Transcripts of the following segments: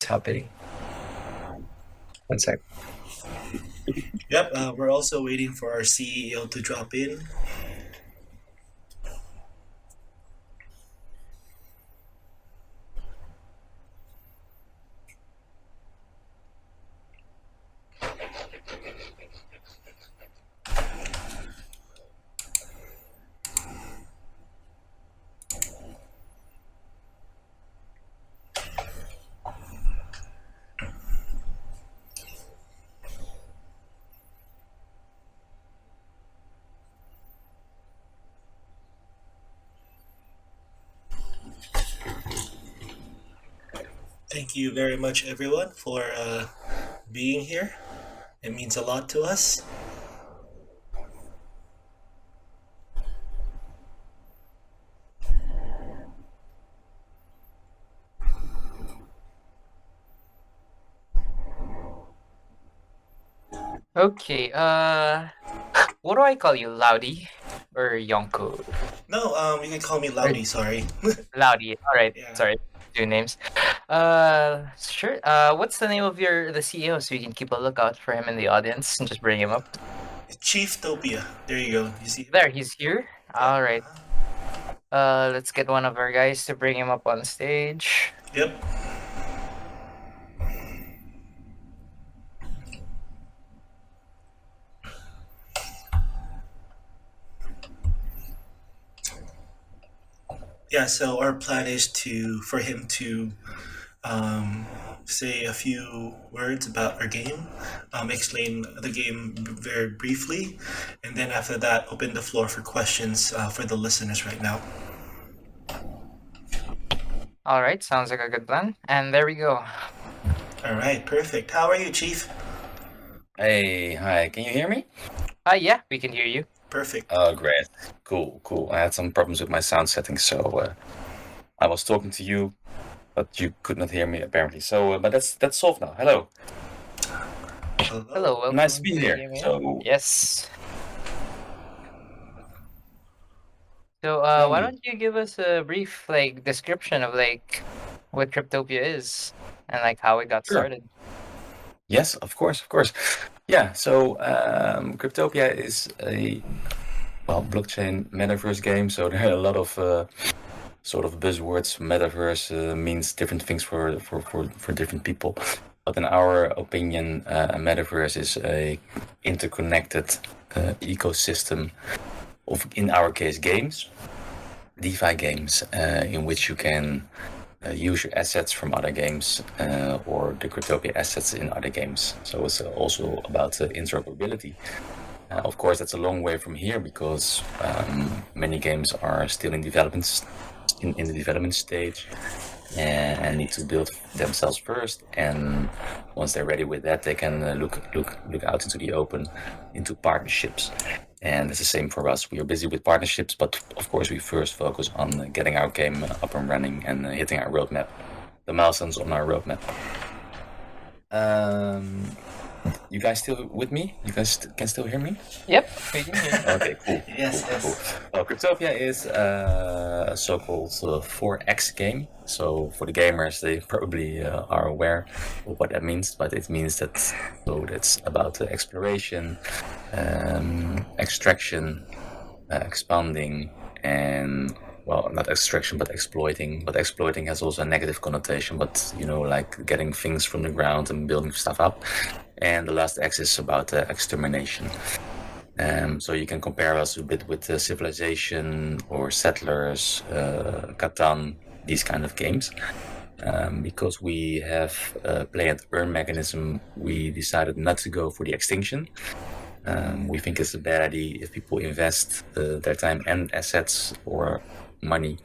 It's happening. One sec. Yep, we're also waiting for our CEO to drop in. Thank you very much, everyone, for being here. It means a lot to us. Okay, what do I call you? Loudy or Yonko? No, you can call me Loudy, sorry. Loudy. All right. Yeah. Sorry. Two names. Sure. What's the name of the CEO so you can keep a lookout for him in the audience and just bring him up? Chief Topia. There you go. You see him? There, he's here. Yeah. All right. Let's get one of our guys to bring him up on stage. Yep. Yeah, so our plan is for him to say a few words about our game, explain the game very briefly, and then after that, open the floor for questions for the listeners right now. All right. Sounds like a good plan. And there we go. All right, perfect. How are you, Chief? Hey, hi, can you hear me? Yeah, we can hear you. Perfect. Oh, great. Cool. I had some problems with my sound settings, so I was talking to you, but you could not hear me apparently. So, but that's solved now. Hello. Hello. Welcome Nice to be the here. game, So, yes. So, tell why me. don't you give us a brief description of what Cryptopia is and how it got Sure. started? Yes, of course. Yeah, so Cryptopia is a blockchain metaverse game. So there are a lot of sort of buzzwords. Metaverse means different things for different people. But in our opinion, a metaverse is a interconnected ecosystem of, in our case, games, DeFi games, in which you can use your assets from other games or the Cryptopia assets in other games. So it's also about interoperability. Of course, that's a long way from here because many games are still in the development stage and need to build themselves first. And once they're ready with that, they can look out into the open, into partnerships. And it's the same for us. We are busy with partnerships, but of course we first focus on getting our game up and running and hitting our roadmap, the milestones on our roadmap. You guys still with me? You guys can still hear me? Yep, we can hear you. Okay, cool. Yes. Well, Cryptopia is a so-called 4X game. So for the gamers, they probably are aware of what that means, but it means that's about exploration, extraction, expanding, and not extraction, but exploiting. But exploiting has also a negative connotation, but like getting things from the ground and building stuff up. And the last X is about extermination. So you can compare us a bit with Civilization or Settlers, Catan, these kind of games. Because we have a play and earn mechanism, we decided not to go for the extinction. We think it's a bad idea if people invest their time and assets or money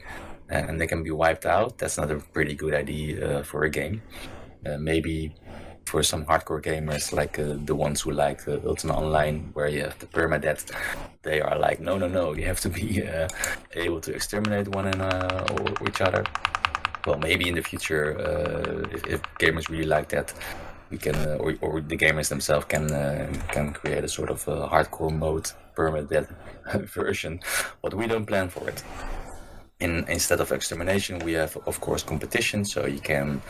and they can be wiped out. That's not a pretty good idea for a game. Maybe for some hardcore gamers like the ones who like Ultima Online, where you have the permadeath, they are like, no, you have to be able to exterminate one or each other. Well, maybe in the future, if gamers really like that, we can, or the gamers themselves can create a sort of hardcore mode permadeath version, but we don't plan for it. Instead of extermination, we have, of course, competition, so you can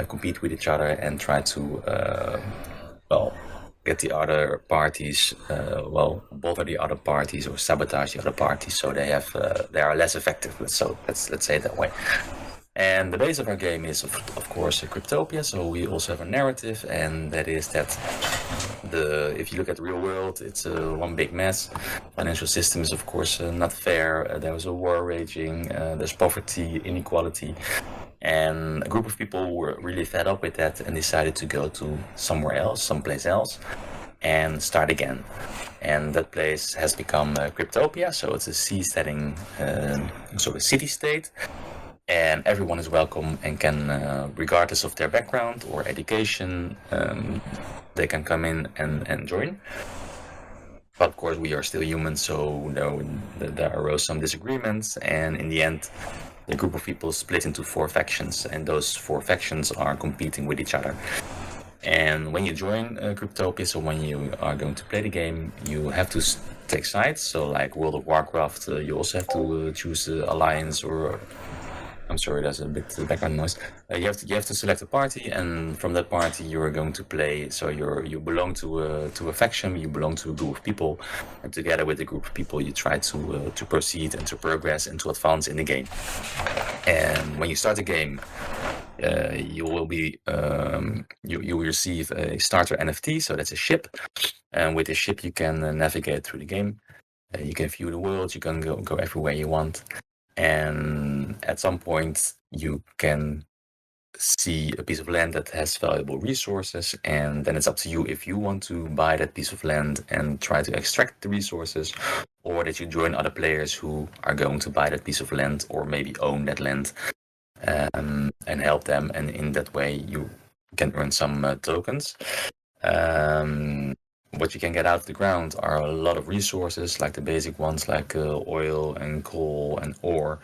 compete with each other and try to get the other parties, bother the other parties or sabotage the other parties, so they are less effective. Let's say it that way. And the base of our game is, of course, Cryptopia. So we also have a narrative, and that is that if you look at the real world, it's one big mess. Financial system is, of course, not fair. There was a war raging. There's poverty, inequality. And a group of people were really fed up with that and decided to go to someplace else, and start again. And that place has become Cryptopia. So it's a sea-setting, sort of city-state. And everyone is welcome and can, regardless of their background or education, they can come in and join. But of course, we are still human, so there arose some disagreements, and in the end, the group of people split into 4 factions, and those 4 factions are competing with each other. And when you join Cryptopia, so when you are going to play the game, you have to take sides. So like World of Warcraft, you also have to choose Alliance or... I'm sorry, there's a bit of background noise. You have to select a party, and from that party you are going to play. So you belong to a faction, you belong to a group of people, and together with the group of people you try to proceed and to progress and to advance in the game. And when you start the game, you will be you will receive a starter NFT. So that's a ship, and with the ship you can navigate through the game. You can view the world. You can go everywhere you want. And at some point you can see a piece of land that has valuable resources, and then it's up to you if you want to buy that piece of land and try to extract the resources, or that you join other players who are going to buy that piece of land or maybe own that land, and help them, and in that way you can earn some tokens. What you can get out of the ground are a lot of resources, like the basic ones, like oil and coal and ore,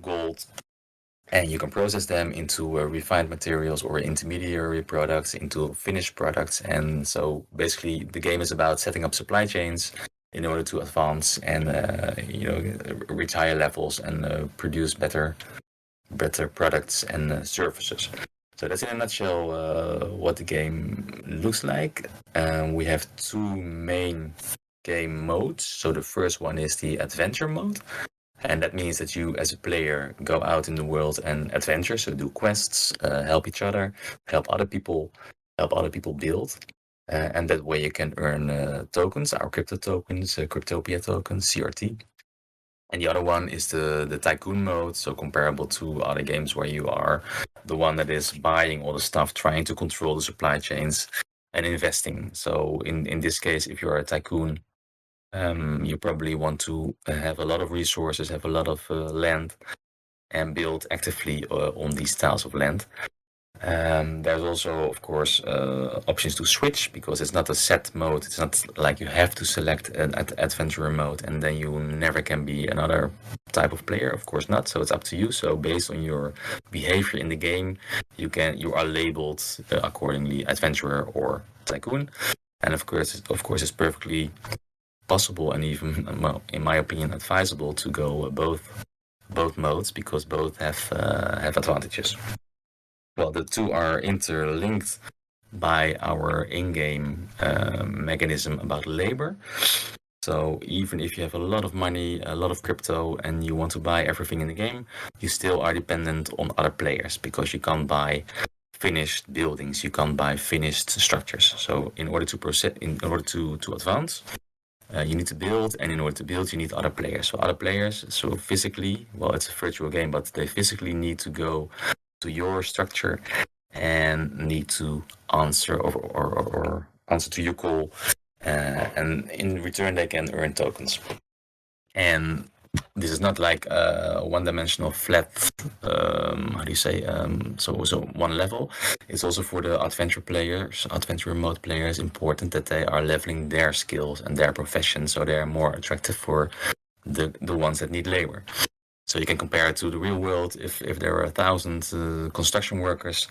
gold, and you can process them into refined materials or intermediary products, into finished products. And so basically the game is about setting up supply chains in order to advance and reach higher levels and produce better products and services. So that's in a nutshell what the game looks like. We have 2 main game modes. So the first one is the adventure mode. And that means that you as a player go out in the world and adventure. So do quests, help each other, help other people build. And that way you can earn tokens, our crypto tokens, Cryptopia tokens, CRT. And the other one is the tycoon mode, so comparable to other games where you are the one that is buying all the stuff, trying to control the supply chains and investing. So in this case, if you're a tycoon, you probably want to have a lot of resources, have a lot of land, and build actively on these tiles of land. There's also, of course, options to switch, because it's not a set mode. It's not like you have to select an adventurer mode and then you never can be another type of player. Of course not. So it's up to you. So based on your behavior in the game, you are labeled accordingly, adventurer or tycoon. And of course, it's perfectly possible and even, well, in my opinion, advisable to go both modes, because both have advantages. Well, the 2 are interlinked by our in-game mechanism about labor. So even if you have a lot of money, a lot of crypto, and you want to buy everything in the game, you still are dependent on other players, because you can't buy finished buildings, you can't buy finished structures. So in order to advance, you need to build, and in order to build, you need other players. So other players, so physically, well, it's a virtual game, but they physically need to go to your structure and need to answer or answer to your call, and in return they can earn tokens. And this is not like one-dimensional flat, so one level. It's also for the adventure mode players, important that they are leveling their skills and their profession, so they are more attractive for the ones that need labor. So you can compare it to the real world. If there are 1,000 construction workers,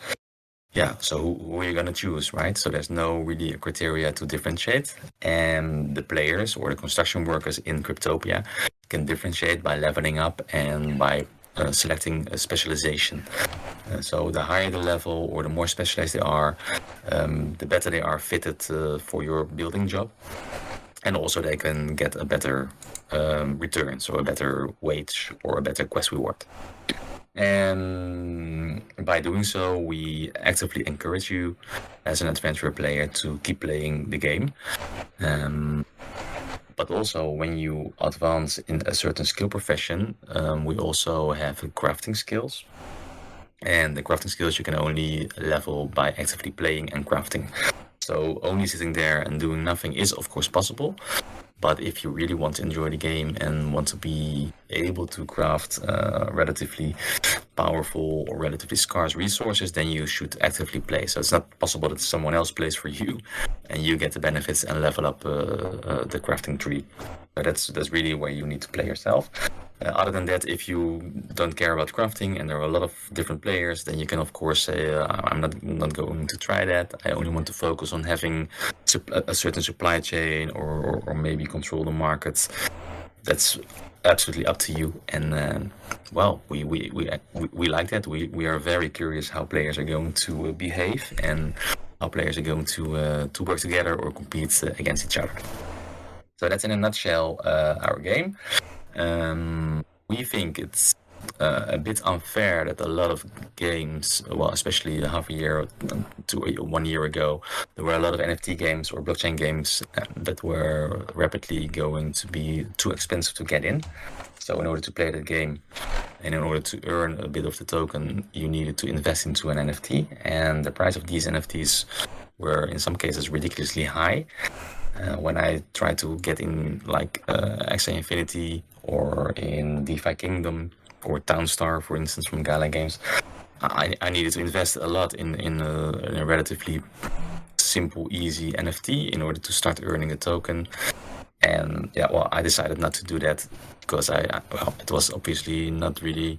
so who are you going to choose, right? So there's no really criteria to differentiate. And the players or the construction workers in Cryptopia can differentiate by leveling up and by selecting a specialization. So the higher the level or the more specialized they are, the better they are fitted for your building job. And also they can get a better return, so a better wage or a better quest reward. And by doing so, we actively encourage you as an adventurer player to keep playing the game. But also when you advance in a certain skill profession, we also have crafting skills. And the crafting skills you can only level by actively playing and crafting. So only sitting there and doing nothing is of course possible. But if you really want to enjoy the game and want to be able to craft relatively powerful or relatively scarce resources, then you should actively play. So it's not possible that someone else plays for you and you get the benefits and level up the crafting tree. So that's really where you need to play yourself. Other than that, if you don't care about crafting and there are a lot of different players, then you can of course say, I'm not going to try that. I only want to focus on having a certain supply chain or maybe control the markets. That's absolutely up to you. And well, we like that. We are very curious how players are going to behave and how players are going to work together or compete against each other. So that's in a nutshell our game. We think it's a bit unfair that a lot of games, well, especially half a year to 1 year ago, there were a lot of NFT games or blockchain games that were rapidly going to be too expensive to get in. So in order to play that game and in order to earn a bit of the token, you needed to invest into an NFT. And the price of these NFTs were in some cases ridiculously high. When I tried to get in like Axie Infinity or in DeFi Kingdom or Townstar, for instance, from Gala Games, I needed to invest a lot in a relatively simple, easy NFT in order to start earning a token. And yeah, well, I decided not to do that because it was obviously not really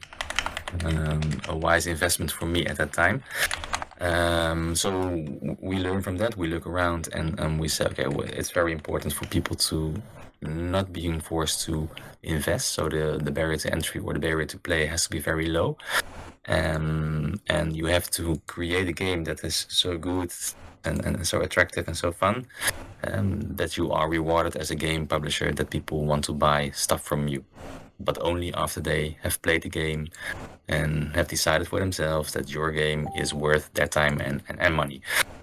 a wise investment for me at that time. So we learn from that, we look around and we say, okay, well, it's very important for people to not being forced to invest. So the barrier to entry or the barrier to play has to be very low. And you have to create a game that is so good and so attractive and so fun that you are rewarded as a game publisher, that people want to buy stuff from you. But only after they have played the game and have decided for themselves that your game is worth their time and money.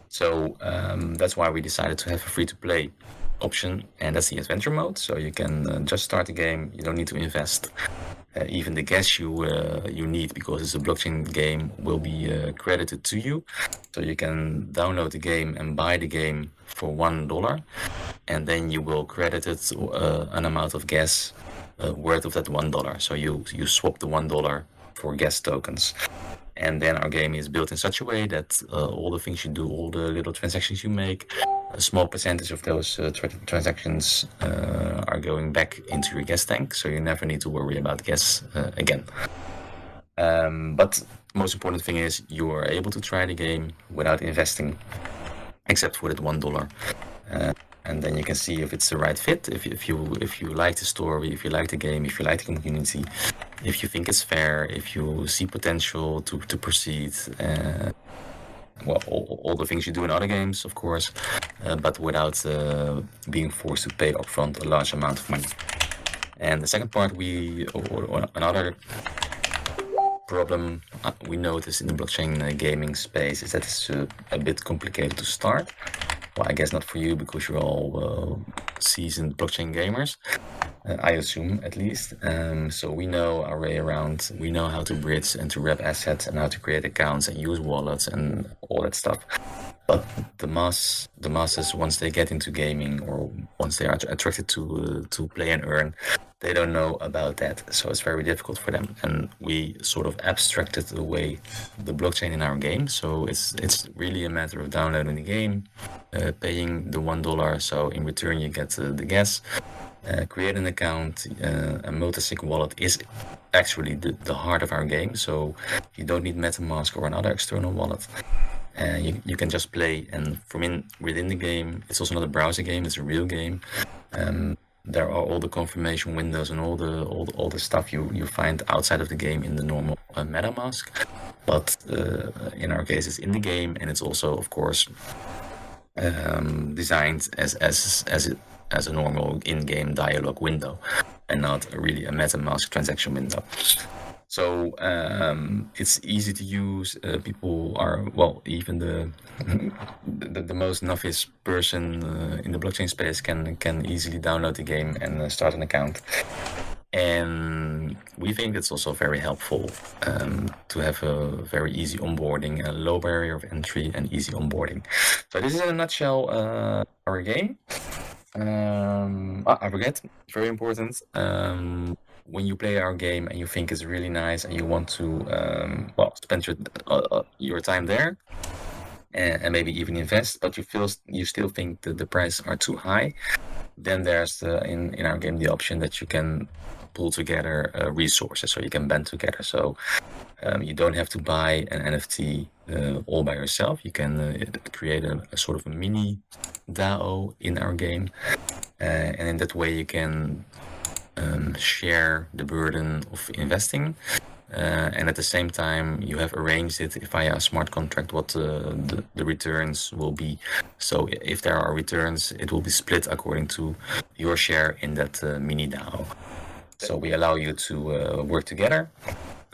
So that's why we decided to have a free-to-play option, and that's the adventure mode. So you can just start the game, you don't need to invest. Even the gas you need, because it's a blockchain game, will be credited to you. So you can download the game and buy the game for $1, and then you will credit it an amount of gas worth of that $1. So you swap the $1 for gas tokens. And then our game is built in such a way that all the things you do, all the little transactions you make, a small percentage of those transactions are going back into your gas tank. So you never need to worry about gas again. But most important thing is you are able to try the game without investing, except for that $1. And then you can see if it's the right fit, if you like the story, if you like the game, if you like the community, if you think it's fair, if you see potential to proceed. Well, all the things you do in other games, of course, but without being forced to pay upfront a large amount of money. And the second part, another problem we notice in the blockchain gaming space is that it's a bit complicated to start. Well, I guess not for you, because you're all seasoned blockchain gamers, I assume at least. So we know our way around. We know how to bridge and to wrap assets and how to create accounts and use wallets and all that stuff. But the masses, once they get into gaming or once they are attracted to play and earn, they don't know about that. So it's very difficult for them. And we sort of abstracted away the blockchain in our game. So it's really a matter of downloading the game, paying the $1. So in return, you get the gas. Create an account. A multi-sig wallet is actually the heart of our game. So you don't need MetaMask or another external wallet. You can just play, and within the game, it's also not a browser game, it's a real game. there are all the confirmation windows and all the stuff you find outside of the game in the normal MetaMask. But in our case, it's in the game, and it's also, of course, designed as a normal in-game dialogue window, and not really a MetaMask transaction window. So it's easy to use. People are, well, even the most novice person in the blockchain space can easily download the game and start an account. And we think it's also very helpful to have a very easy onboarding, a low barrier of entry, and easy onboarding. So this is in a nutshell our game. I forget, very important. When you play our game and you think it's really nice and you want to spend your time there and maybe even invest, but you still think that the prices are too high, then there's in our game the option that you can pull together resources, so you can band together. So you don't have to buy an NFT all by yourself. You can create a sort of a mini DAO in our game, and in that way you can share the burden of investing, and at the same time you have arranged it via a smart contract what the returns will be. So if there are returns, it will be split according to your share in that mini DAO. So we allow you to work together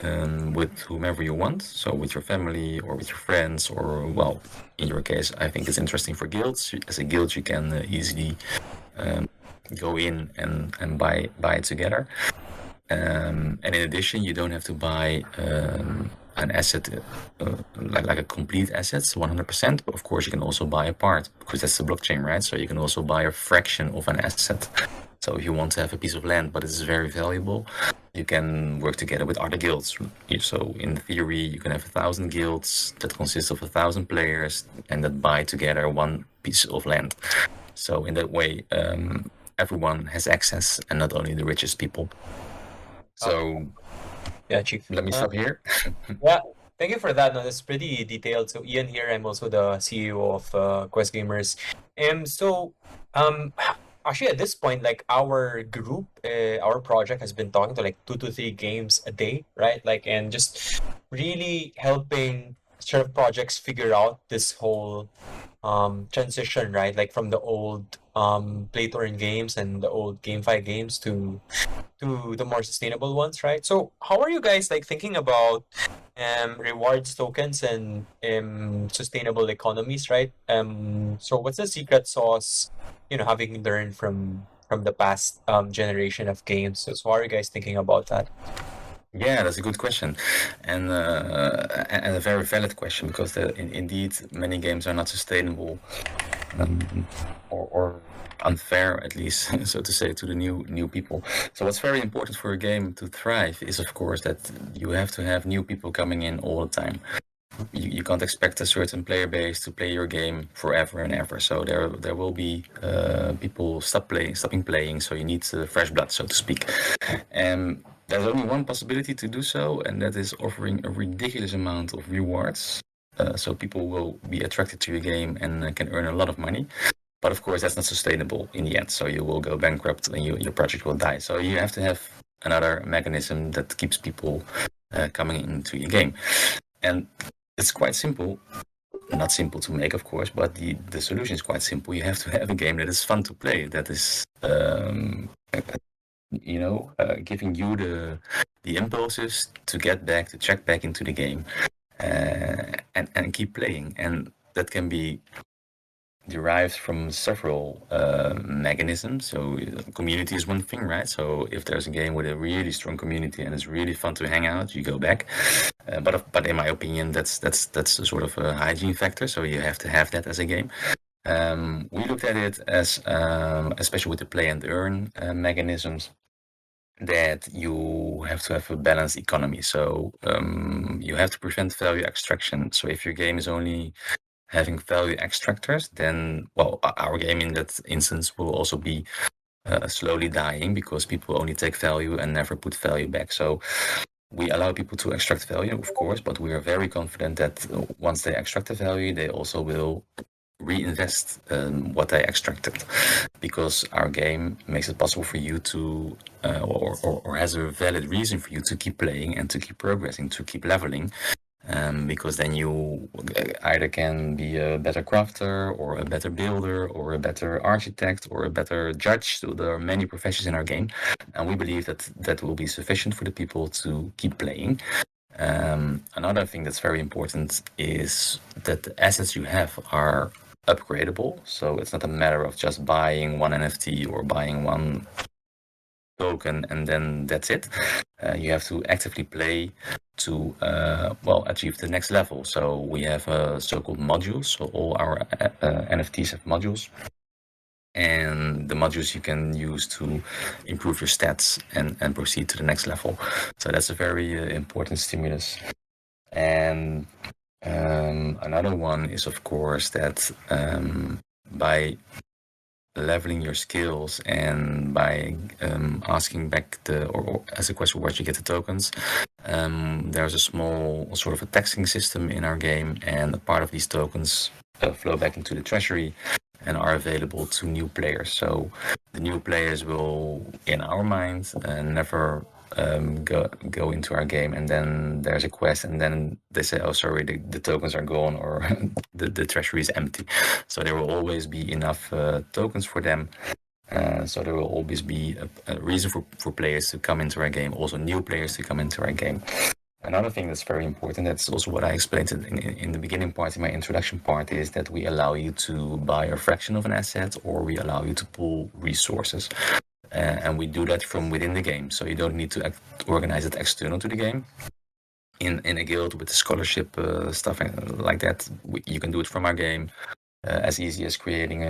with whomever you want, so with your family or with your friends, or, well, in your case, I think it's interesting for guilds. As a guild, you can easily go in and buy it together. And in addition, you don't have to buy an asset like a complete asset, 100%. But of course, you can also buy a part, because that's the blockchain, right? So you can also buy a fraction of an asset. So if you want to have a piece of land, but it's very valuable, you can work together with other guilds. So in theory, you can have 1,000 guilds that consist of 1,000 players and that buy together one piece of land. So in that way, everyone has access, and not only the richest people. So Yeah, Chief. let me stop here. Yeah, thank you for that. No, that's pretty detailed. So Ian here, I'm also the CEO of Quest Gamers. Actually at this point, like our group, our project has been talking to like 2 to 3 games a day, right? Like, and just really helping sort of projects figure out this whole transition, right? Like from the old play to earn games and the old GameFi games to the more sustainable ones, right? So how are you guys like thinking about rewards tokens and sustainable economies, right? So what's the secret sauce, having learned from the past generation of games? So how are you guys thinking about that? Yeah, that's a good question, and a very valid question, because indeed many games are not sustainable, or unfair, at least, so to say, to the new people. So what's very important for a game to thrive is, of course, that you have to have new people coming in all the time. You can't expect a certain player base to play your game forever and ever. So there will be people stopping playing. So you need fresh blood, so to speak. And there's only one possibility to do so, and that is offering a ridiculous amount of rewards. So people will be attracted to your game and can earn a lot of money. But of course, that's not sustainable in the end. So you will go bankrupt and your project will die. So you have to have another mechanism that keeps people coming into your game. And it's quite simple. Not simple to make, of course, but the solution is quite simple. You have to have a game that is fun to play, that is giving you the impulses to check back into the game, and keep playing. And that can be derived from several mechanisms. So community is one thing, right? So if there's a game with a really strong community and it's really fun to hang out, you go back. But in my opinion, that's a sort of a hygiene factor. So you have to have that as a game. We looked at it as, especially with the play and earn mechanisms, that you have to have a balanced economy. So you have to prevent value extraction. So if your game is only having value extractors, then, well, our game in that instance will also be slowly dying, because people only take value and never put value back. So we allow people to extract value, of course, but we are very confident that once they extract the value, they also will reinvest what they extracted, because our game makes it possible for you to, or has a valid reason for you to keep playing and to keep progressing, to keep leveling. Because then you either can be a better crafter or a better builder or a better architect or a better judge. So there are many professions in our game, and we believe that that will be sufficient for the people to keep playing. Another thing that's very important is that the assets you have are upgradable. So it's not a matter of just buying one NFT or buying one token and then that's it. You have to actively play to achieve the next level. So we have so-called modules. So all our NFTs have modules, and the modules you can use to improve your stats and proceed to the next level. So that's a very important stimulus. And another one is, of course, that by leveling your skills and by asking back or as a question where you get the tokens, there's a small sort of a taxing system in our game, and a part of these tokens flow back into the treasury and are available to new players. So the new players will, in our mind, never go into our game and then there's a quest and then they say, oh sorry, the tokens are gone, or the treasury is empty. So there will always be enough tokens for them. So there will always be a reason for players to come into our game, also new players to come into our game. Another thing that's very important, that's also what I explained in the beginning part, in my introduction part, is that we allow you to buy a fraction of an asset, or we allow you to pool resources. And we do that from within the game. So you don't need to organize it external to the game. In a guild with the scholarship stuff like that, you can do it from our game. As easy as creating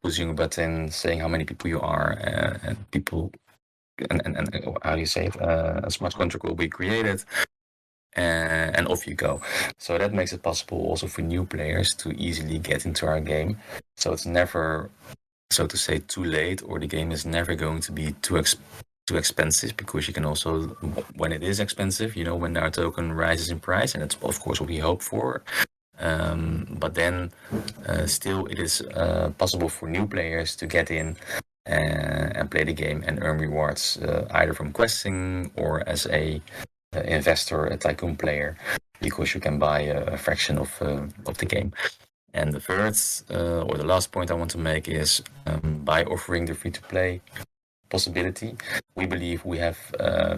pushing a button, saying how many people you are, and people, and how do you say it? A smart contract will be created, and off you go. So that makes it possible also for new players to easily get into our game. So it's never, so to say, too late, or the game is never going to be too expensive, because you can also, when it is expensive, when our token rises in price, and that's of course what we hope for. But then still it is possible for new players to get in and play the game and earn rewards, either from questing or as a investor, a tycoon player, because you can buy a fraction of the game. And the third or the last point I want to make is by offering the free-to-play possibility, we believe we have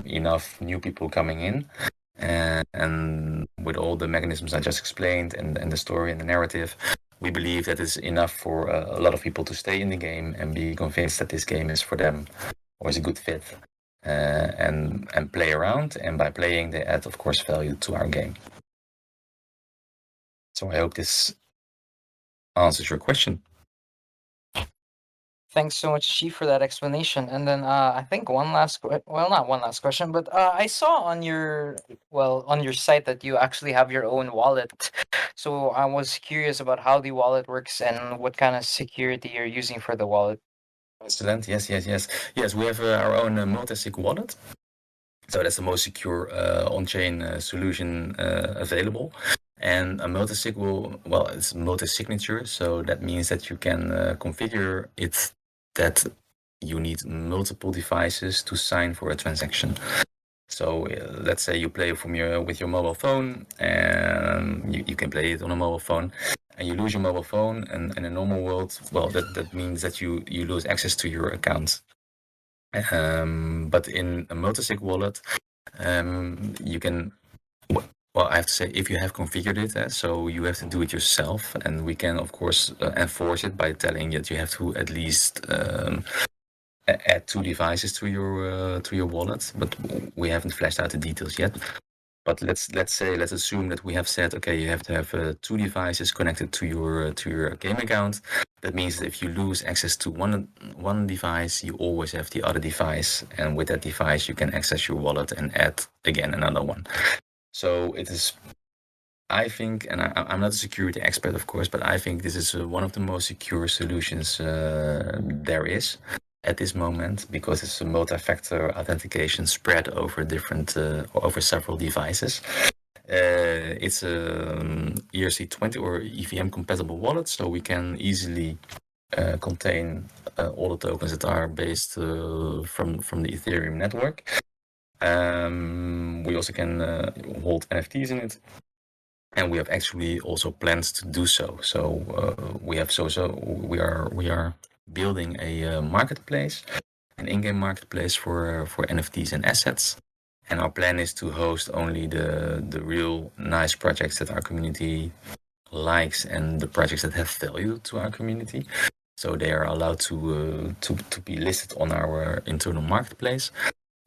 enough new people coming in, and with all the mechanisms I just explained and the story and the narrative, we believe that is enough for a lot of people to stay in the game and be convinced that this game is for them or is a good fit, and play around, and by playing they add, of course, value to our game. So I hope this answers your question. Thanks so much, Chief, for that explanation. And then I think one last, not one last question, but I saw on your site that you actually have your own wallet. So I was curious about how the wallet works and what kind of security you're using for the wallet. Excellent. Yes. We have our own multi-sig wallet. So that's the most secure on-chain solution available. And a multi-sig it's multi-signature. So that means that you can configure it that you need multiple devices to sign for a transaction. So let's say you play with your mobile phone, and you can play it on a mobile phone, and you lose your mobile phone, and in a normal world, that means that you lose access to your account. But in a multi-sig wallet, you can, I have to say, if you have configured it, so you have to do it yourself, and we can, of course, enforce it by telling that you have to at least add 2 devices to your wallet, but we haven't fleshed out the details yet. But let's assume that we have said, okay, you have to have 2 devices connected to your game account. That means that if you lose access to one device, you always have the other device, and with that device you can access your wallet and add again another one. So it is, I think, and I'm not a security expert, of course, but I think this is one of the most secure solutions there is at this moment, because it's a multi-factor authentication spread over over several devices. It's a ERC20 or EVM compatible wallet, so we can easily contain all the tokens that are based from the Ethereum network. We also can hold NFTs in it, and we have actually also plans to do so. So we are building a marketplace, an in-game marketplace for NFTs and assets. And our plan is to host only the real nice projects that our community likes and the projects that have value to our community. So they are allowed to be listed on our internal marketplace.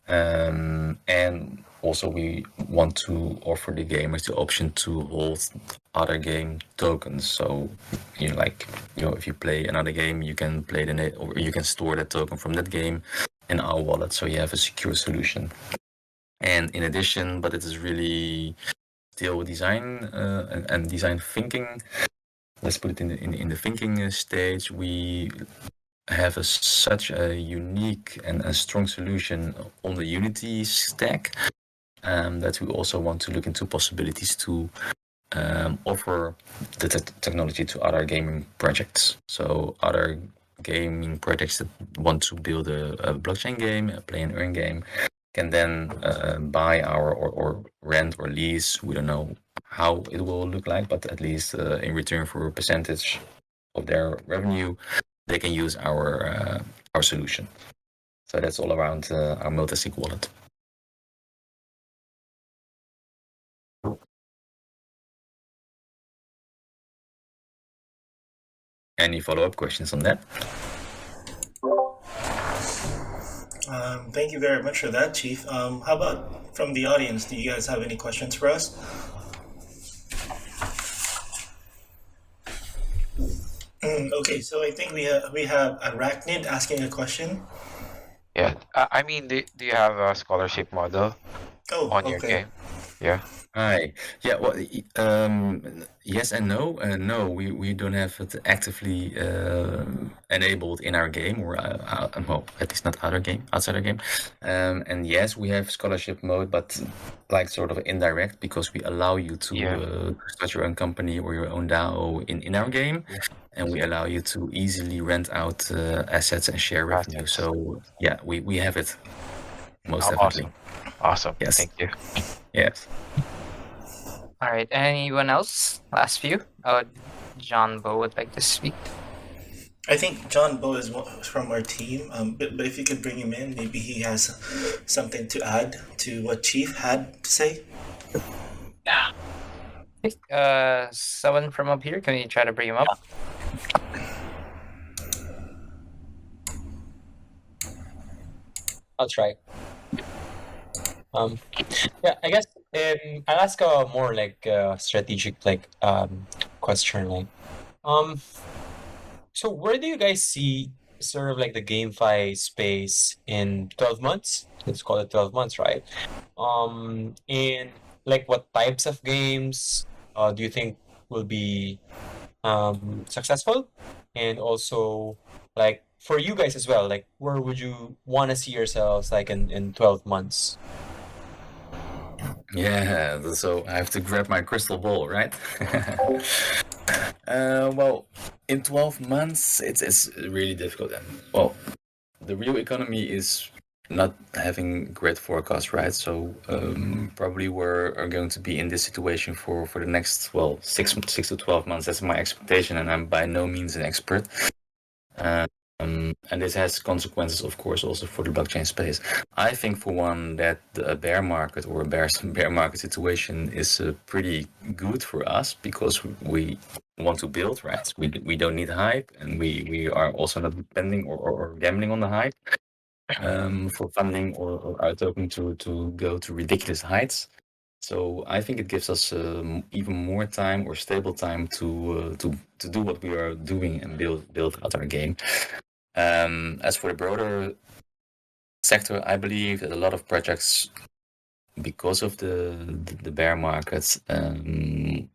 And also we want to offer the gamers the option to hold other game tokens. So if you play another game, you can play or you can store that token from that game in our wallet. So you have a secure solution. And in addition, but it is really still design and design thinking. Let's put it in the thinking stage. We have such a unique and a strong solution on the Unity stack that we also want to look into possibilities to offer the technology to other gaming projects. So other gaming projects that want to build a blockchain game, a play and earn game, can then buy our or rent or lease. We don't know how it will look like, but at least in return for a percentage of their revenue, they can use our solution. So that's all around our multi-sig wallet. Any follow-up questions on that? Thank you very much for that, Chief. How about from the audience? Do you guys have any questions for us? Okay, so I think we have Arachnid asking a question. Yeah, I mean, do you have a scholarship model on your okay. game? Yeah. Hi. Yeah. Well, yes and no. No, we don't have it actively enabled in our game, or well, at least not outside our game. And yes, we have scholarship mode, but like sort of indirect, because we allow you to start your own company or your own DAO in our game, and we allow you to easily rent out assets and share revenue. Assets. So yeah, we have it most definitely. Awesome. Yes. Thank you. Yes. All right. Anyone else? Last few. Oh, John Bo would like to speak. I think John Bo is from our team, but if you could bring him in, maybe he has something to add to what Chief had to say. Someone from up here, can you try to bring him up? I'll try. Yeah, I guess I'll ask a more strategic question. So where do you guys see sort of the GameFi space in 12 months? Let's call it 12 months, right? And what types of games do you think will be successful? And also for you guys as well, where would you want to see yourselves in 12 months? Yeah, so I have to grab my crystal ball, right? Well, in 12 months, it's really difficult. And well, the real economy is not having great forecasts, right? So probably are going to be in this situation for the next 6 to 12 months. That's my expectation, and I'm by no means an expert. And this has consequences, of course, also for the blockchain space. I think, for one, that a bear market or a bear market situation is pretty good for us, because we want to build, right? We don't need hype, and we are also not depending or gambling on the hype for funding or our token to go to ridiculous heights. So I think it gives us even more time or stable time to do what we are doing and build out our game. As for the broader sector, I believe that a lot of projects, because of the bear markets,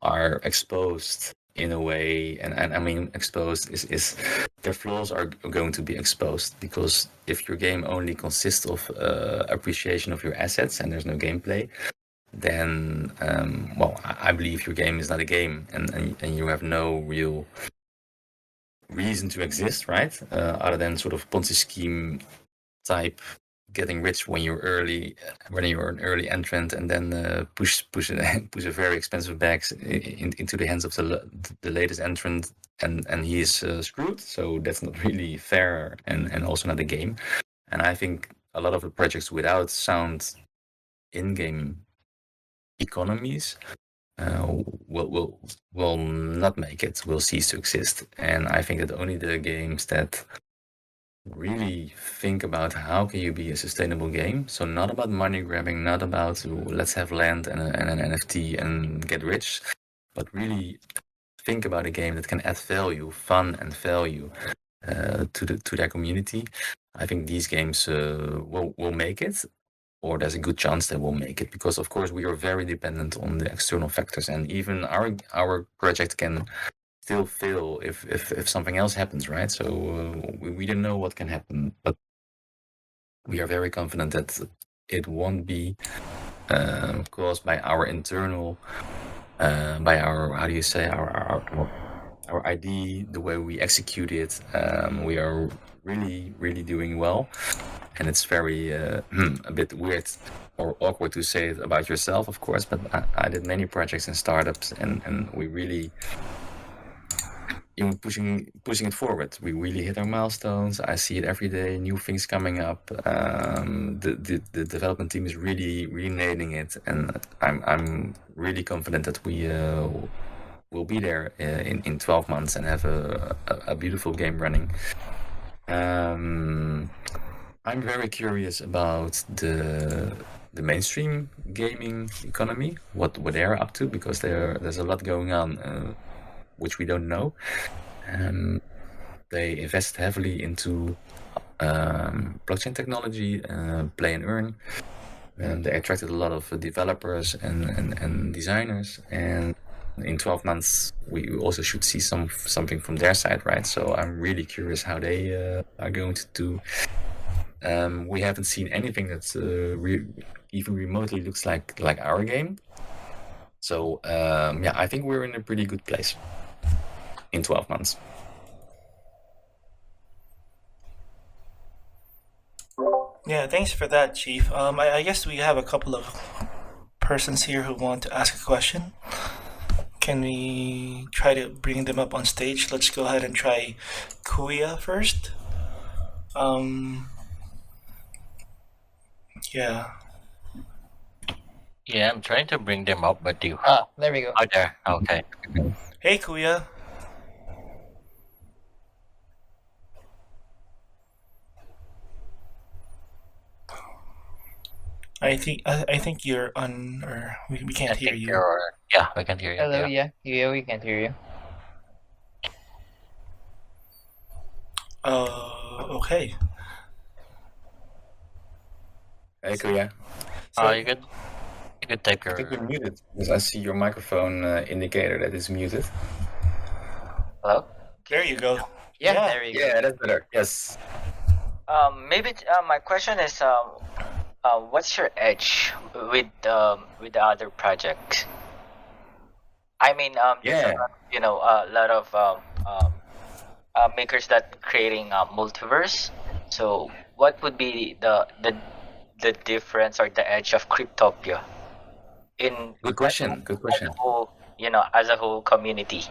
are exposed in a way, and I mean exposed is their flaws are going to be exposed, because if your game only consists of appreciation of your assets and there's no gameplay, then well, I believe your game is not a game, and you have no real reason to exist, right? Other than sort of Ponzi scheme type getting rich when you're an early entrant, and then push a very expensive bags into the hands of the latest entrant, and he is screwed. So that's not really fair, and also not a game. And I think a lot of the projects without sound in-game economies will not make it, will cease to exist. And I think that only the games that really think about how can you be a sustainable game, so not about money grabbing, not about let's have land and an NFT and get rich, but really think about a game that can add value, fun and value to their community. I think these games will make it, or there's a good chance they will make it, because of course we are very dependent on the external factors, and even our project can still fail if something else happens, right? So we don't know what can happen, but we are very confident that it won't be caused by our internal, by our, how do you say, our ID, the way we execute it. We are really doing well, and it's very a bit weird or awkward to say it about yourself, of course, but I did many projects and startups, and we really even pushing it forward. We really hit our milestones. I see it every day, new things coming up. The development team is really nailing it, and I'm really confident that we will be there in 12 months and have a beautiful game running. I'm very curious about the mainstream gaming economy, what they're up to, because there's a lot going on which we don't know. They invest heavily into blockchain technology, play and earn. They attracted a lot of developers and designers, and in 12 months we also should see something from their side, right? So I'm really curious how they are going to do. We haven't seen anything that's even remotely looks like our game. So yeah, I think we're in a pretty good place in 12 months. Yeah, thanks for that, Chief. I guess we have a couple of persons here who want to ask a question. Can we try to bring them up on stage? Let's go ahead and try Kuya first. Yeah. Yeah, I'm trying to bring them up, but you. Ah, there we go. Oh, there. Okay. Hey, Kuya. I think you're on, or we can't hear you. Yeah, we can hear you. Hello, Yeah. yeah, we can hear you. Okay. Hey, Kuya. You could type I think your. you're muted, because I see your microphone indicator that is muted. Hello. There you go. Yeah, there you go. Yeah, that's better. Yes. Maybe my question is, what's your edge with the other projects? I mean, there's Yeah. a lot of makers that creating multiverse. So, what would be the difference or the edge of Cryptopia in Good question. Good question. as a whole, as a whole community?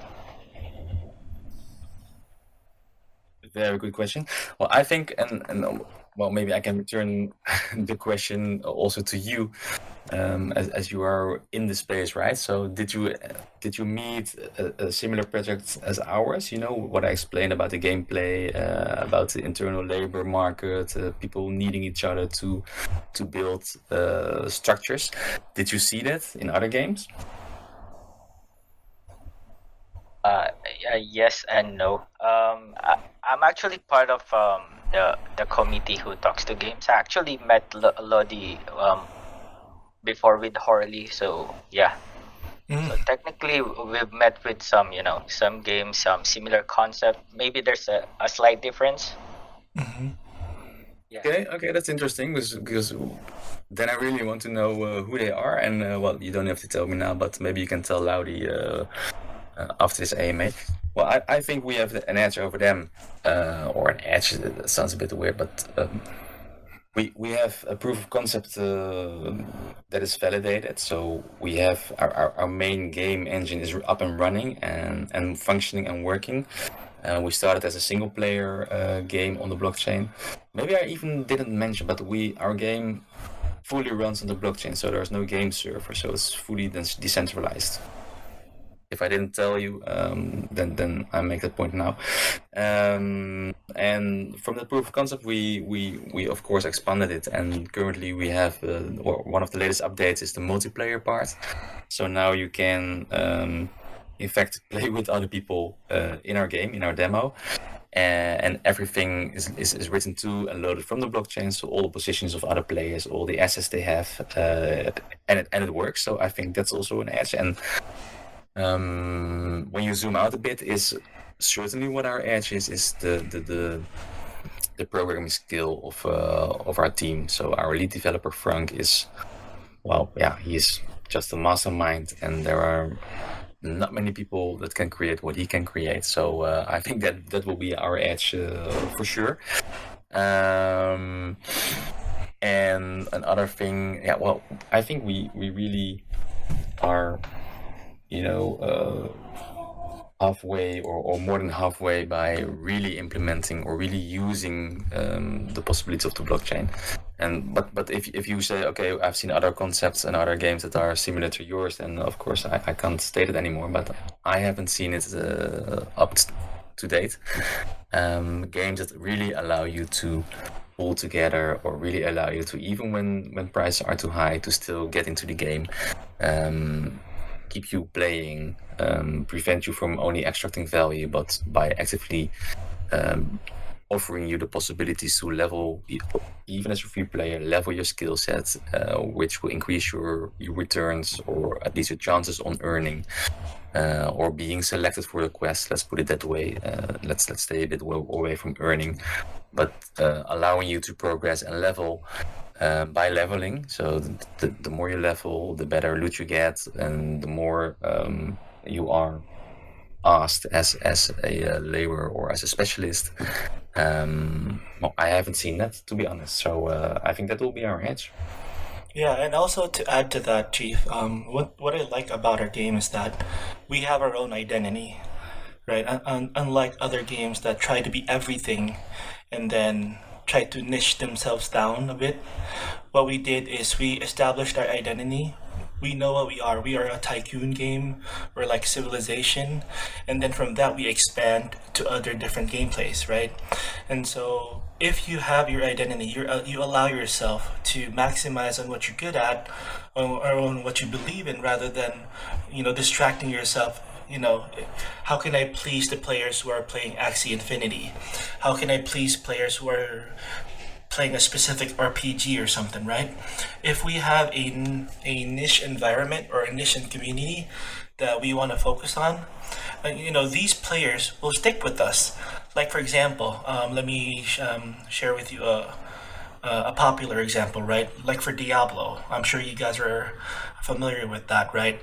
Very good question. Well, I think, and well, maybe I can return the question also to you, as you are in the space, right? So did you meet a similar project as ours? You know what I explained about the gameplay, about the internal labor market, people needing each other to build structures. Did you see that in other games? Yes and no. I'm actually part of the committee who talks to games. I actually met Lodi before with Horley, so yeah. So technically, we've met with some games, some similar concept. Maybe there's a slight difference. Okay, that's interesting because then I really want to know who they are, and well, you don't have to tell me now, but maybe you can tell Laudi after this AMA. Well, I think we have an edge over them, or an edge. That sounds a bit weird, but we have a proof of concept that is validated. So we have our main game engine is up and running and functioning and working. We started as a single player game on the blockchain. Maybe I even didn't mention, but our game fully runs on the blockchain, so there's no game server, so it's fully decentralized. If I didn't tell you, then I make that point now. And from the proof of concept, we of course expanded it, and currently we have one of the latest updates is the multiplayer part. So now you can in fact play with other people in our game, in our demo. And everything is written to and loaded from the blockchain, so all the positions of other players, all the assets they have, and it works. So I think that's also an edge. And when you zoom out a bit, is certainly what our edge is the programming skill of our team. So our lead developer Frank is, well, yeah, he's just a mastermind, and there are not many people that can create what he can create. So I think that will be our edge for sure. And another thing, yeah, well, I think we really are, halfway or more than halfway by really implementing or really using the possibilities of the blockchain. But if you say, okay, I've seen other concepts and other games that are similar to yours, then of course I can't state it anymore, but I haven't seen it up to date. Games that really allow you to pull together, or really allow you to, even when prices are too high, to still get into the game, keep you playing, prevent you from only extracting value, but by actively offering you the possibilities to level, even as a free player, level your skill set, which will increase your returns, or at least your chances on earning, or being selected for the quest. Let's put it that way. Let's stay a bit away from earning, but allowing you to progress and level by leveling. So the more you level, the better loot you get, and the more you are asked as a laborer or as a specialist. Well, I haven't seen that, to be honest. So I think that will be our edge. Yeah, and also to add to that, Chief, what I like about our game is that we have our own identity, right? Unlike other games that try to be everything and then try to niche themselves down a bit, what we did is we established our identity. We know what we are. We are a tycoon game. We're like Civilization. And then from that, we expand to other different gameplays, right? And so if you have your identity, you allow yourself to maximize on what you're good at, or on what you believe in, rather than, distracting yourself. How can I please the players who are playing Axie Infinity? How can I please players who are playing a specific RPG or something, right? If we have a niche environment or a niche community that we want to focus on, these players will stick with us. Like, for example, let me share with you a popular example, right? Like for Diablo, I'm sure you guys are familiar with that, right?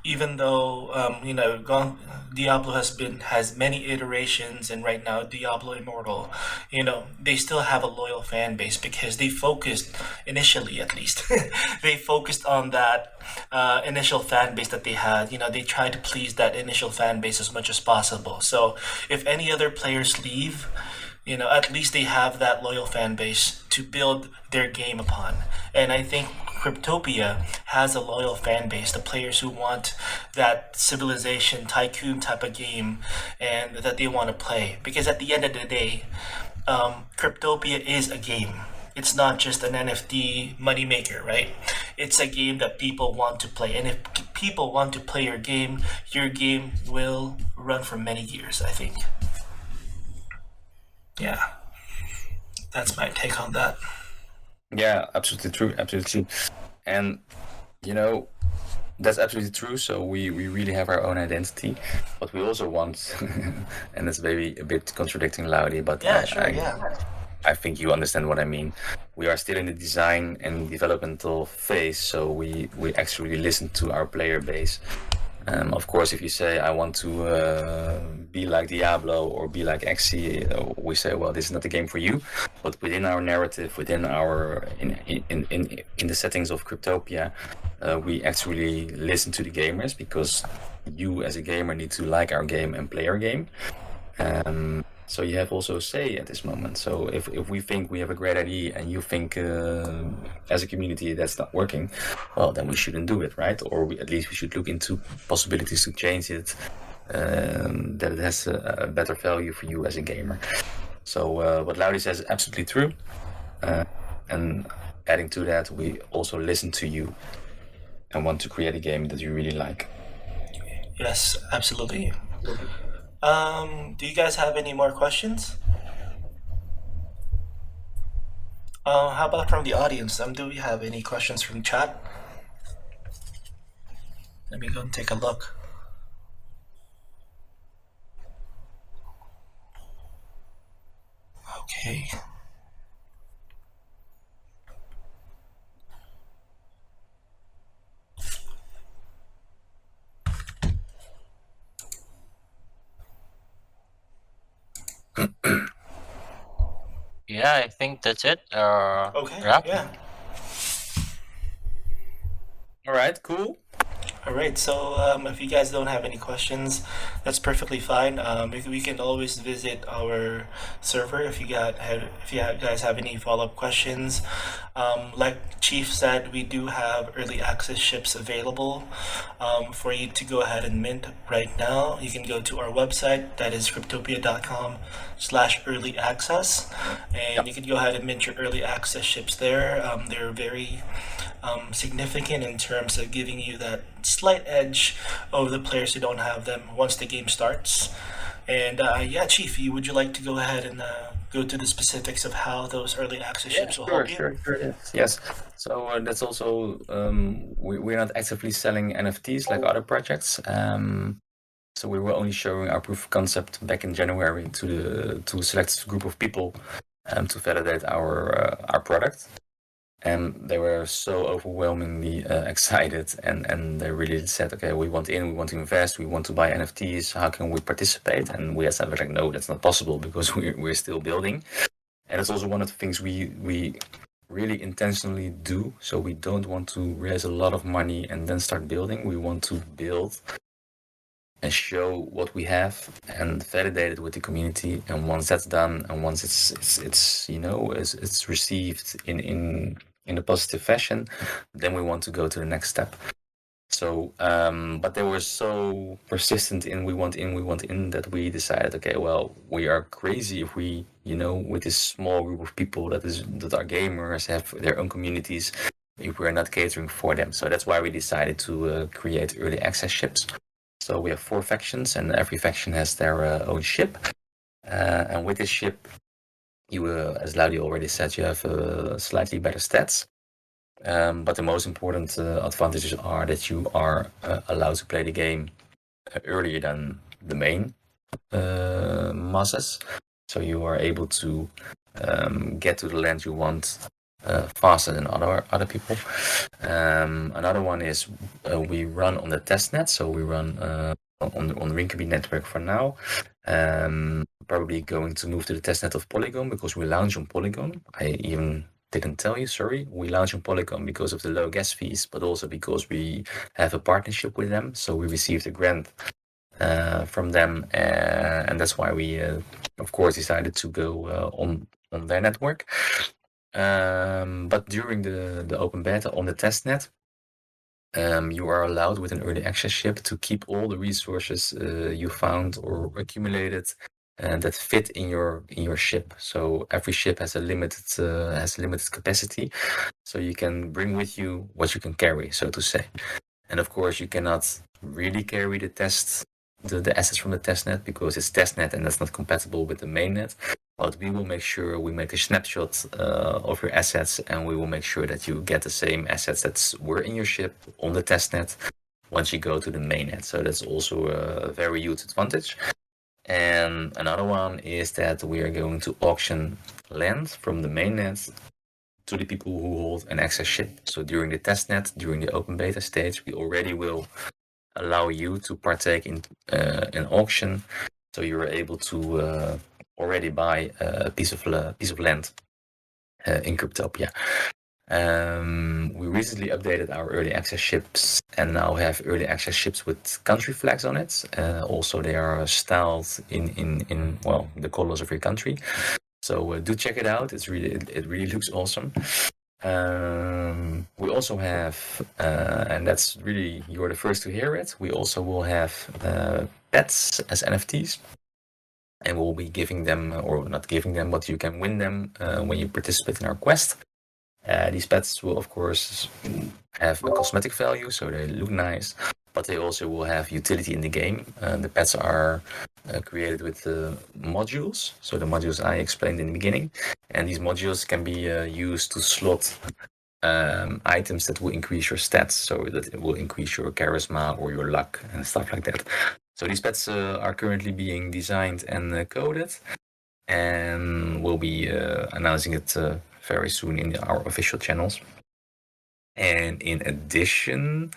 Even though Diablo has many iterations, and right now Diablo Immortal, they still have a loyal fan base because they focused initially, at least, they focused on that initial fan base that they had. They tried to please that initial fan base as much as possible. So if any other players leave, at least they have that loyal fan base to build their game upon. And I think Cryptopia has a loyal fan base, the players who want that Civilization tycoon type of game and that they want to play. Because at the end of the day, Cryptopia is a game. It's not just an NFT moneymaker, right? It's a game that people want to play. And if people want to play your game will run for many years, I think. Yeah, that's my take on that. Yeah, absolutely true. Absolutely. And, that's absolutely true. So we really have our own identity, but we also want, and it's maybe a bit contradicting Laudi, but I think you understand what I mean. We are still in the design and developmental phase, so we actually listen to our player base. Of course, if you say I want to be like Diablo or be like Xe, we say, well, this is not the game for you. But within our narrative, within our in the settings of Cryptopia, we actually listen to the gamers, because you as a gamer need to like our game and play our game. So you have also a say at this moment. So if we think we have a great idea and you think as a community that's not working, well, then we shouldn't do it, right? Or at least we should look into possibilities to change it, that it has a better value for you as a gamer. So what Laudi says is absolutely true. And adding to that, we also listen to you and want to create a game that you really like. Yes, absolutely. Do you guys have any more questions? How about from the audience? Do we have any questions from chat? Let me go and take a look. Okay. Yeah, I think that's it. Okay. Wrap? Yeah. All right, cool. All right. So if you guys don't have any questions, that's perfectly fine. We can always visit our server if you guys have any follow-up questions. Like Chief said, we do have early access ships available for you to go ahead and mint right now. You can go to our website, that is cryptopia.com/early access, and you can go ahead and mint your early access ships there. They're very significant in terms of giving you that slight edge over the players who don't have them once the game starts. And yeah, Chief, would you like to go ahead and go to the specifics of how those early access ships will help you? Sure. Yes. So that's also we're not actively selling NFTs like other projects. So we were only showing our proof of concept back in January to a select group of people to validate our product. And they were so overwhelmingly excited, and they really said, okay, we want to invest, we want to buy NFTs, how can we participate? And we said, like, no, that's not possible, because we're still building. And it's also one of the things we really intentionally do. So we don't want to raise a lot of money and then start building. We want to build and show what we have and validate it with the community. And once that's done, and once it's received in a positive fashion, then we want to go to the next step. So, but they were so persistent in we want in that we decided, okay, well, we are crazy if we, with this small group of people that are gamers, have their own communities, if we're not catering for them. So that's why we decided to create early access ships. So we have 4 factions, and every faction has their own ship. And with this ship, you, as Laudi already said, you have slightly better stats. But the most important advantages are that you are allowed to play the game earlier than the main masses. So you are able to get to the land you want faster than other people. Another one is we run on the testnet, so we run on the Rinkeby network for now. Probably going to move to the testnet of Polygon, because we launch on Polygon. I even didn't tell you, sorry. We launch on Polygon because of the low gas fees, but also because we have a partnership with them. So we received a grant from them, and that's why we, of course, decided to go on their network. But during the open beta on the testnet, you are allowed with an early access ship to keep all the resources you found or accumulated that fit in your ship. So every ship has a limited capacity, so you can bring with you what you can carry, so to say. And of course, you cannot really carry the assets from the testnet, because it's testnet and that's not compatible with the mainnet. But we will make sure we make a snapshot of your assets, and we will make sure that you get the same assets that were in your ship on the testnet once you go to the mainnet. So that's also a very huge advantage. And another one is that we are going to auction land from the mainnet to the people who hold an access ship. So during the testnet, during the open beta stage, we already will allow you to partake in an auction. So you're able to already buy a piece of land in Cryptopia. We recently updated our early access ships and now have early access ships with country flags on it. Also, they are styled in well, the colors of your country. So do check it out. It really looks awesome. We also have, and that's really, you're the first to hear it. We also will have pets as NFTs. And we'll be giving them, or not giving them, but you can win them when you participate in our quest. These pets will, of course, have a cosmetic value, so they look nice, but they also will have utility in the game. The pets are created with modules, so the modules I explained in the beginning, and these modules can be used to slot items that will increase your stats, so that it will increase your charisma or your luck and stuff like that. So these pets are currently being designed and coded, and we'll be announcing it very soon in our official channels. And in addition,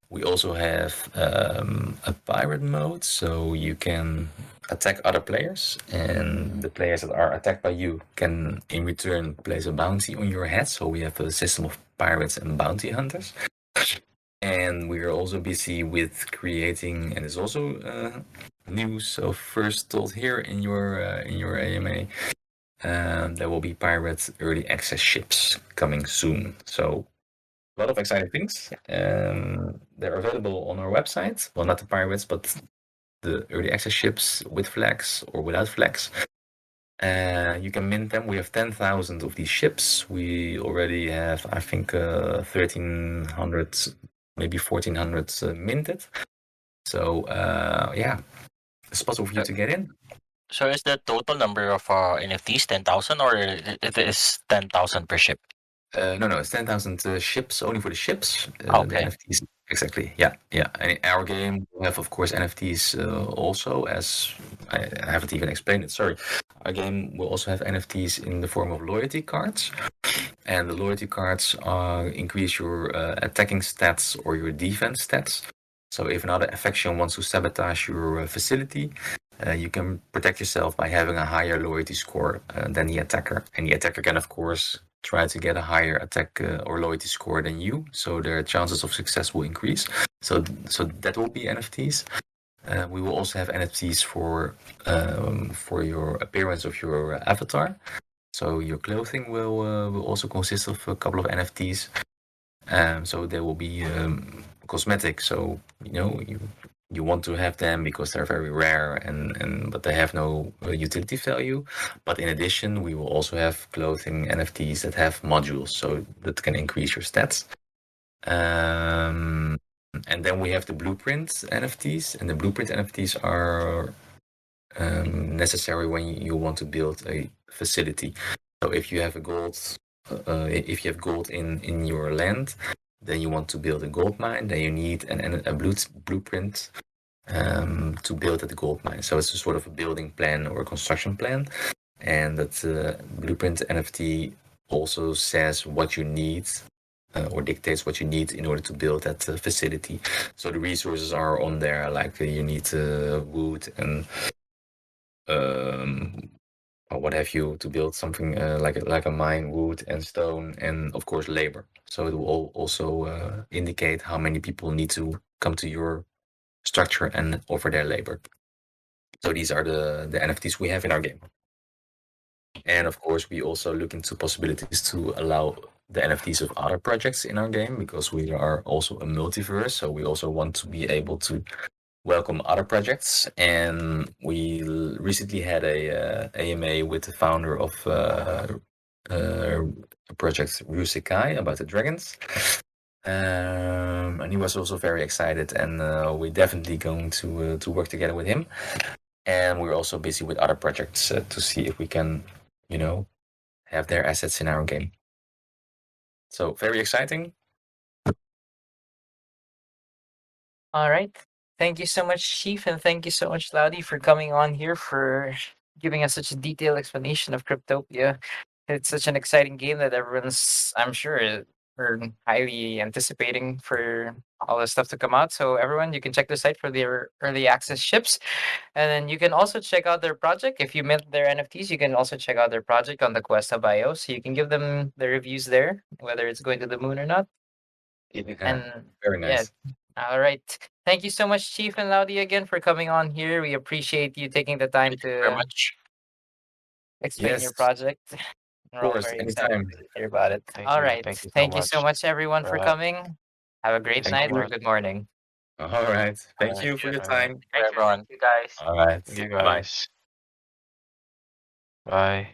we also have a pirate mode, so you can attack other players, and the players that are attacked by you can in return place a bounty on your head. So we have a system of pirates and bounty hunters. And we are also busy with creating, and it's also news, so first told here in your AMA, there will be pirate early access ships coming soon. So a lot of exciting things. They're available on our website. Well, not the pirates, but the early access ships with flags or without flags. You can mint them. We have 10,000 of these ships. We already have, I think, 1,300, maybe 1,400 minted. So yeah, it's possible for you to get in. So is the total number of NFTs 10,000 or it is 10,000 per ship? No, it's 10,000 ships only for the ships. Okay. The NFTs, exactly. Yeah. And in our game, we have, of course, NFTs also, as I haven't even explained it. Sorry. Our game will also have NFTs in the form of loyalty cards. And the loyalty cards increase your attacking stats or your defense stats. So if another faction wants to sabotage your facility, you can protect yourself by having a higher loyalty score than the attacker. And the attacker can, of course, try to get a higher attack or loyalty score than you, so their chances of success will increase. So that will be NFTs. We will also have NFTs for your appearance of your avatar. So your clothing will also consist of a couple of NFTs. So there will be cosmetic. So you want to have them because they're very rare and but they have no utility value. But in addition, we will also have clothing NFTs that have modules, so that can increase your stats. And then we have the blueprint NFTs, and the blueprint NFTs are necessary when you want to build a facility. So if you have gold in your land, then you want to build a gold mine, then you need a blueprint to build that gold mine. So it's a sort of a building plan or a construction plan, and that blueprint NFT also says what you need or dictates what you need in order to build that facility. So the resources are on there, like you need wood and or what have you to build something like a mine, wood and stone, and of course labor. So it will also indicate how many people need to come to your structure and offer their labor. So these are the NFTs we have in our game. And of course, we also look into possibilities to allow the NFTs of other projects in our game, because we are also a multiverse. So we also want to be able to welcome other projects. And we recently had a AMA with the founder of project Rusekai about the dragons. And he was also very excited, and we're definitely going to work together with him. And we're also busy with other projects to see if we can, have their assets in our game. So very exciting. All right. Thank you so much, Chief, and thank you so much, Laudy, for coming on here for giving us such a detailed explanation of Cryptopia. It's such an exciting game that everyone's, I'm sure, are highly anticipating for all the stuff to come out. So everyone, you can check the site for their early access ships, and then you can also check out their project. If you mint their NFTs, you can also check out their project on the TheQuestHub.io. So you can give them the reviews there, whether it's going to the moon or not. Yeah, And very yeah, nice. all right. Thank you so much, Chief and Laudi, again for coming on here. We appreciate you taking the time Thank you very to much. explain your Yes, project. of We're all course, very excited anytime. to hear about it. Thank All you. right. Thank you so Thank you so much. much, everyone, for Right. coming. Have a great Thank night you. or good morning. All right. Thank Alright. you for your Alright. time. Bye, everyone. Thank you guys. All right. Thank you Bye bye. guys. Bye.